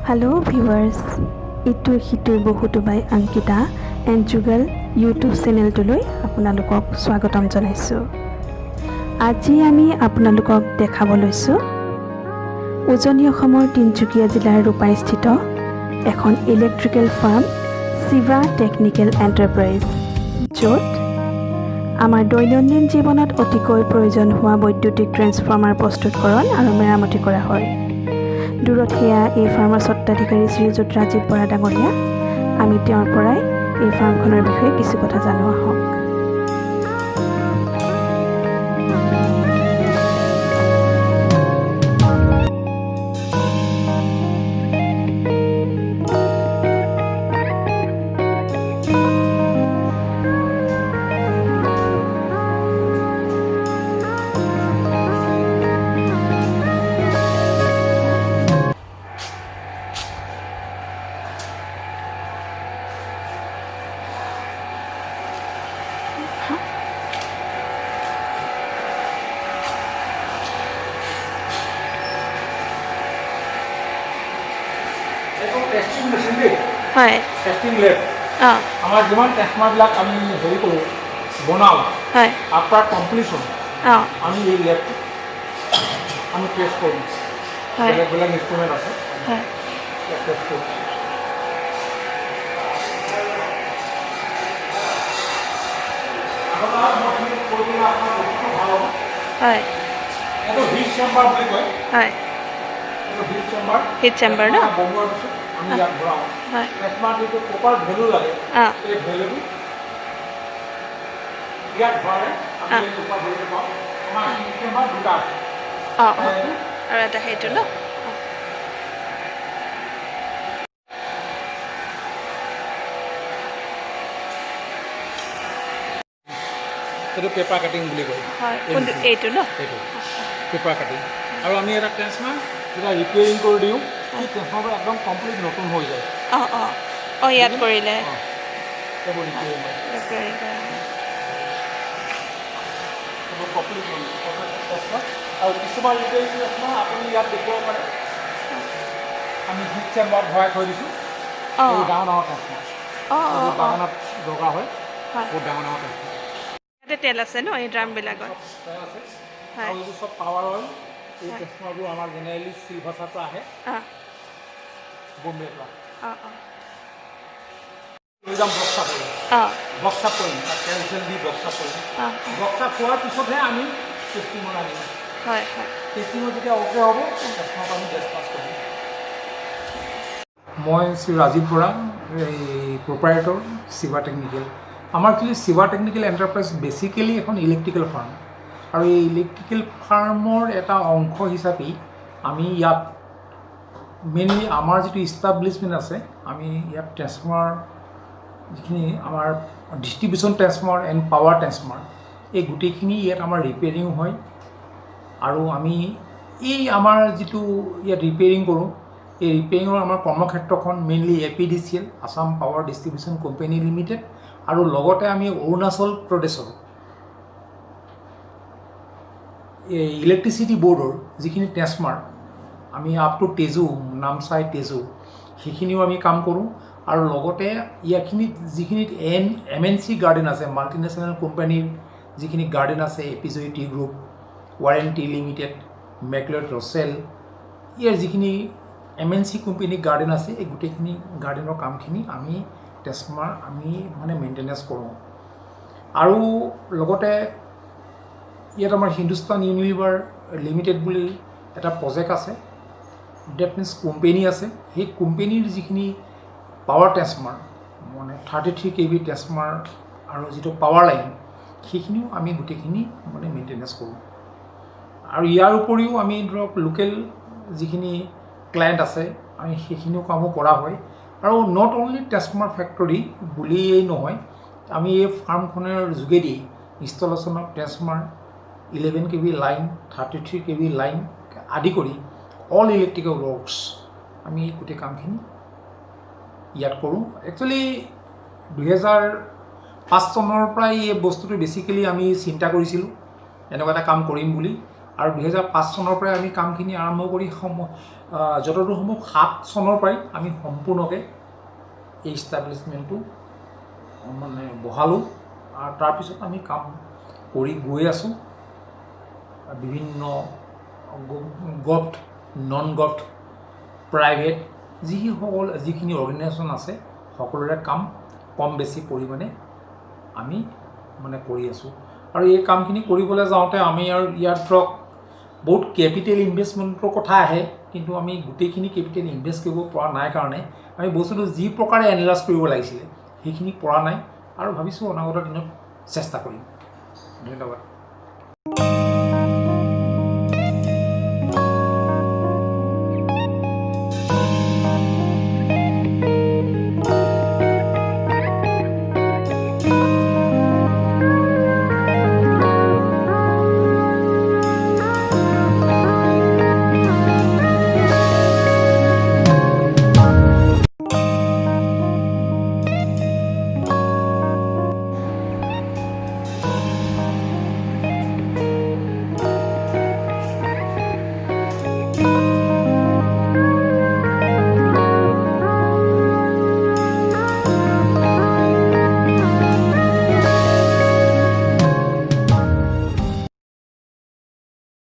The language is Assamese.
Hello viewers, ইটো সিটোৰ বহুতো বাই অংকিতা এণ্ড যুগল ইউটিউব চেনেলটোলৈ আপোনালোকক স্বাগতম জনাইছোঁ। আজি আমি আপোনালোকক দেখাব লৈছোঁ উজনি অসমৰ তিনিচুকীয়া জিলাৰ ৰূপাইস্থিত এখন electrical farm Shiva technical enterprise, য'ত আমাৰ দৈনন্দিন জীৱনত অতিকৈ প্ৰয়োজন হোৱা বৈদ্যুতিক ট্ৰেন্সফৰ্মাৰ প্ৰস্তুতকৰণ আৰু মেৰামতি কৰা হয়। দূৰত সেয়া এই ফাৰ্মৰ স্বত্বাধিকাৰী শ্ৰীযুত ৰাজীৱ বৰা ডাঙৰীয়া। আমি তেওঁৰ পৰাই এই ফাৰ্মখনৰ বিষয়ে কিছু কথা জানো আহক। টেষ্টিং মেচিন দেই, হয়, টেষ্টিং লেব। আমাৰ যিমান টেষ্টমাৰবিলাক আমি হেৰি কৰোঁ বনাওঁ, হয়, আফটাৰ কমপ্লিশ্যন আমি এই লেবটো আমি টেষ্ট কৰোঁ। বেলেগ বেলেগ ইনষ্ট্ৰুমেণ্ট আছে, টেষ্ট কৰোঁ। হয়, এইটো হিট চেম্বাৰ বুলি কয়। হয়, এইটো হিট চেম্বাৰ। হিট চেম্বাৰ ন? বনোৱাৰ পিছত আমি ইয়াত ভৰাওঁ। হয়, টেষ্টমাৰ যিটো প্ৰপাৰ ভেলু লাগে, এই ভেলুটো ইয়াত ভৰালে আমি এই প্ৰপাৰ ভেলুটো পাওঁ। আমাৰ হিট চেম্বাৰ দুটা আছে। আৰু এটা সেইটো ন? এইটো পেপাৰ কাটিং বুলি কয়। হয়, এইটো ন? এইটো পেপাৰ কাটিং। আৰু আমি এটা ট্ৰেন্সফৰ্মাৰ যেতিয়া ৰিপেয়াৰিং কৰি দিওঁ, সেই ট্ৰেন্সফৰ্মাৰটো একদম কমপ্লিট নতুন হৈ যায়। ইয়াত কৰিলে এইবোৰ ৰিপেয়াৰিং হয়, এইবোৰ কমপ্লিট ট্ৰেন্সফৰ্মাৰ। আৰু কিছুমান ৰিপেয়াৰিং ট্ৰেন্সফৰ্মাৰ আপুনি ইয়াত দেখিব পাৰে, আমি হিট চেম্বাৰত ভৰাই থৈ দিছোঁ। এইবোৰ ডাঙৰ ডাঙৰ ট্ৰেন্সফৰ্মাৰ, বাগানত দৰকাৰ হয়, বহুত ডাঙৰ ডাঙৰ ট্ৰেন্সফৰ্মাৰ। ইয়াতে তেল আছে ন এই ড্ৰামবিলাকত? আছে। আৰু এইবোৰ চব পাৱাৰ অইল। এই ট্ৰেন্সফৰ্মাৰবোৰ আমাৰ জেনেৰেলি চিলভাছাৰ পৰা আহে, বম্বেৰ পৰা। লৈ যাম বক্সা কৰিম, বক্সা কৰিম, তাত তেল চেল দি বক্সা কৰিম। বক্সা খোৱাৰ পিছতহে আমি টেষ্টিঙত আনিম। টেষ্টিঙত যেতিয়া অ'কে হ'ব, ট্ৰেন্সফৰ্মাৰটো আমি গেছ পাছ কৰিম। মই শ্ৰী ৰাজীৱ বৰা, এই প্ৰপাৰেটৰ শিৱা টেকনিকেল। আমাৰ actually Shiva technical enterprise basically এখন ইলেক্ট্ৰিকেল ফাৰ্ম। আৰু এই ইলেক্ট্ৰিকেল ফাৰ্মৰ এটা অংশ হিচাপে আমি ইয়াত মেইনলি আমাৰ যিটো ইষ্টাব্লিছমেণ্ট আছে, আমি ইয়াত ট্ৰেন্সফৰ্মাৰ যিখিনি আমাৰ distribution transformer and power transformer, এই গোটেইখিনি ইয়াত আমাৰ ৰিপেয়াৰিং হয়। আৰু আমি এই আমাৰ যিটো ইয়াত ৰিপেয়াৰিং কৰোঁ, এই ৰিপেয়াৰিঙৰ আমাৰ কৰ্মক্ষেত্ৰখন mainly APDCL, Assam Power Distribution Company Limited, আৰু লগতে আমি অৰুণাচল প্ৰদেশৰ এই ইলেক্ট্ৰিচিটি বৰ্ডৰ যিখিনি ট্ৰেন্সফৰ্মাৰ আমি আপ টু তেজু, নামচাই তেজু, সেইখিনিও আমি কাম কৰোঁ। আৰু লগতে ইয়াখিনিত যিখিনিত MNC গাৰ্ডেন আছে, মাল্টিনেশ্যনেল কোম্পানীৰ যিখিনি গাৰ্ডেন আছে, এপিজয়ী টি গ্ৰুপ, ৱাৰেণ্টি লিমিটেড, মেকলেট ৰচেল, ইয়াৰ যিখিনি MNC কোম্পানী গাৰ্ডেন আছে, এই গোটেইখিনি গাৰ্ডেনৰ কামখিনি আমি ট্ৰেন্সফৰ্মাৰ আমি মেইনটেনেঞ্চ কৰোঁ। আৰু লগতে ইয়াত আমাৰ হিন্দুস্তান ইউনিলিভাৰ লিমিটেড বুলি এটা প্ৰজেক্ট আছে, ডেট মিনছ কোম্পেনী আছে। সেই কোম্পেনীৰ যিখিনি পাৱাৰ ট্ৰেন্সফৰ্মাৰ 33 kV ট্ৰেন্সফৰ্মাৰ আৰু যিটো পাৱাৰ লাইন, সেইখিনিও আমি গোটেইখিনি মেইনটেনেঞ্চ কৰোঁ। আৰু ইয়াৰ উপৰিও আমি ধৰক লোকেল যিখিনি ক্লায়েণ্ট আছে, আমি সেইখিনিও কামো কৰা হয়। আৰু নট অনলি ট্ৰেন্সফৰ্মাৰ ফেক্টৰী বুলিয়েই নহয়, আমি এই ফাৰ্মখনৰ যোগেদি installation of transformer, 11 kV line, 33 kV line আদি কৰি অল ইলেক্ট্ৰিকেল ৱৰ্কছ আমি গোটেই কামখিনি ইয়াত কৰোঁ। একচুৱেলি 2005 চনৰ পৰাই এই বস্তুটো বেচিকেলি আমি চিন্তা কৰিছিলোঁ এনেকুৱা এটা কাম কৰিম বুলি। আৰু 2005 চনৰ পৰাই আমি কামখিনি আৰম্ভ কৰি যতদূৰ সম্ভৱ 7 চনৰ পৰাই আমি সম্পূৰ্ণকৈ এই ইষ্টাব্লিছমেণ্টটো মানে বহালোঁ আৰু তাৰপিছত আমি কাম কৰি গৈ আছোঁ বিভিন্ন গভট নন গভট প্ৰাইভেট যিখিনি অৰ্গেনাইজেশ্যন আছে সকলোৰে কাম কম বেছি পৰিমাণে আমি মানে কৰি আছোঁ আৰু এই কামখিনি কৰিবলৈ যাওঁতে আমি আৰু ইয়াত ধৰক বহুত কেপিটেল ইনভেষ্টমেণ্টৰ কথা আহে কিন্তু আমি গোটেইখিনি কেপিটেল ইনভেষ্ট কৰিব পৰা নাই কাৰণে আমি বস্তুটো যি প্ৰকাৰে এনালাইজ কৰিব লাগিছিলে সেইখিনি পৰা নাই আৰু ভাবিছোঁ অনাগত দিনত চেষ্টা কৰিম ধন্যবাদ